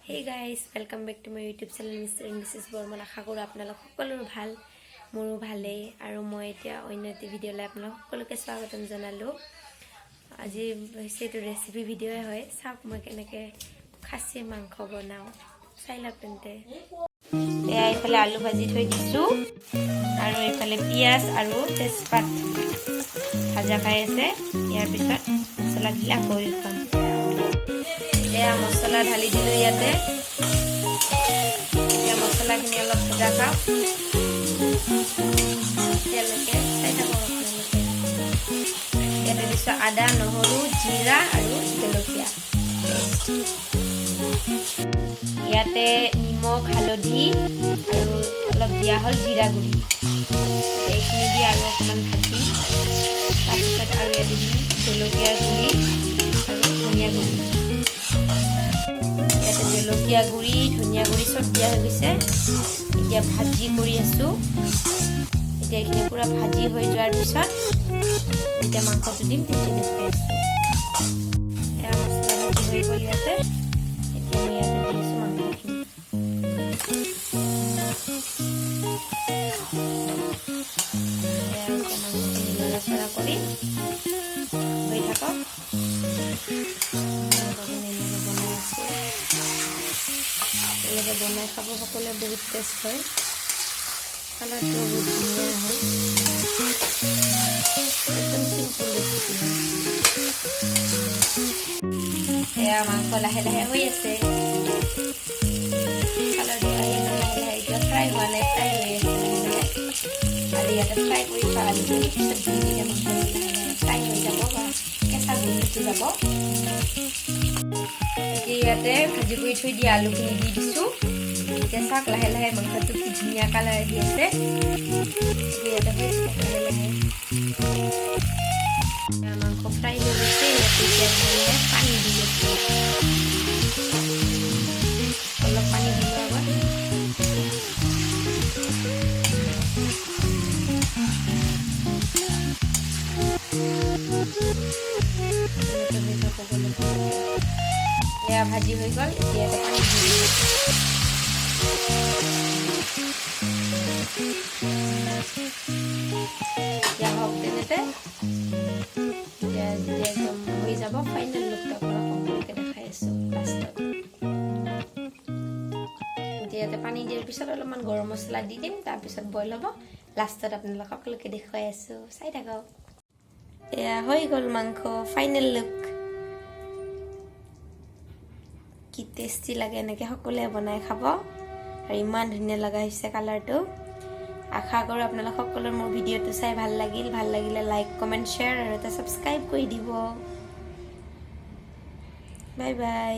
Hey guys, welcome back to my YouTube channel Mr. and Mrs. Borman. আশা কৰো আপোনালোক সকলোৰে ভাল মোৰো ভালে আৰু মই এতিয়া অন্য এটা ভিডিঅ' লৈ আপোনালোক সকলোকে স্বাগতম জনালো। আজি সেইটো ৰেচিপি ভিডিঅ'ই হয়। চাওক মই কেনেকৈ খাচী মাংস বনাও। চাই লওক তেন্তে। এয়া এইফালে আলু ভাজি থৈ দিছো আৰু এইফালে পিয়াজ আৰু তেজপাত ভাজা খাই আছে। ইয়াৰ পিছত মছলা দিলা কৰি খাম। এয়া মছলা ঢালি দিলো ইয়াতে। এতিয়া মছলাখিনি অলপ ভজা খাওঁ। এতিয়ালৈকে চাই থাকক আপোনালোকে। ইয়াতে দিছো আদা, নহৰু, জিৰা আৰু জলকীয়া। ইয়াতে নিমখ, হালধি আৰু অলপ দিয়া হ'ল জিৰা গুড়ি। এইখিনি দি আৰু অকণমান ভাজি তাৰপিছত আৰু ইয়াতে দিম জলকীয়াৰ গুড়ি আৰু ধনিয়া গুড়ি। ইয়াতে জলকীয়া গুড়ি, ধনিয়া গুড়ি চব দিয়া হৈ গৈছে। এতিয়া ভাজি কৰি আছো। এতিয়া এইখিনি পুৰা ভাজি হৈ যোৱাৰ পিছত যেতিয়া মাংসটো দিম তেতিয়া দেখুৱাই আছো। এয়া মছলা ভাজি হৈ গ'ল ইয়াতে। এতিয়া মই ইয়াতে দি আছো মাংসখিনি। মাংসখিনি লৰা কৰি হৈ থাকক। বনাই খাব সকলোৱে বহুত টেষ্ট হয়। কালাৰটো বহুত ধুনীয়া হয়। একদম চিম্পল ৰেচিপি হয়। এয়া মাংস লাহে লাহে হৈ আছে। কালাৰটো আহি লাহে লাহে এতিয়া ফ্ৰাই হোৱা নাই, ফ্ৰাই হৈ আছে আৰু ইয়াতে ফ্ৰাই কৰি থোৱা আলুখিনি পিছত দি দিলে মাংসটো লাহে লাহে ফ্ৰাই হৈ যাব বা কেঁচা গোন্ধটো যাব। এতিয়া ইয়াতে ভাজি কৰি থৈ দিয়া আলুখিনি দি দিছো। এতিয়া চাওক লাহে লাহে মাংসটো কি ধুনীয়া কালাৰ আহি আছে। ইয়াতে লাহে লাহে মাংস ফ্ৰাই হৈ গৈছে। ইয়াতে পানী দি আছো। অলপ পানী দিলো আগত। এয়া ভাজি হৈ গ'ল। ইয়াতে পানী দি দিলো। এতিয়া হওক তেনেতে। একদম হৈ যাব ফাইনেল লুকটো আপোনাক সকলোকে দেখাই আছো লাষ্টত। ইয়াতে পানী দিয়াৰ পিছত অলপমান গৰম মছলা দি দিম। তাৰপিছত বইল হ'ব। লাষ্টত আপোনালোক সকলোকে দেখুৱাই আছো। চাই থাকক। এয়া হৈ গ'ল মাংস ফাইনেল লুক। কি টেষ্টি লাগে এনেকৈ সকলোৱে বনাই খাব। আৰু ইমান ধুনীয়া লগা হৈছে কালাৰটো। আশা কৰোঁ আপোনালোক সকলোৰে মোৰ ভিডিঅ'টো চাই ভাল লাগিল। ভাল লাগিলে লাইক, কমেণ্ট, শ্বেয়াৰ আৰু এটা ছাবস্ক্ৰাইব কৰি দিব। Bye bye.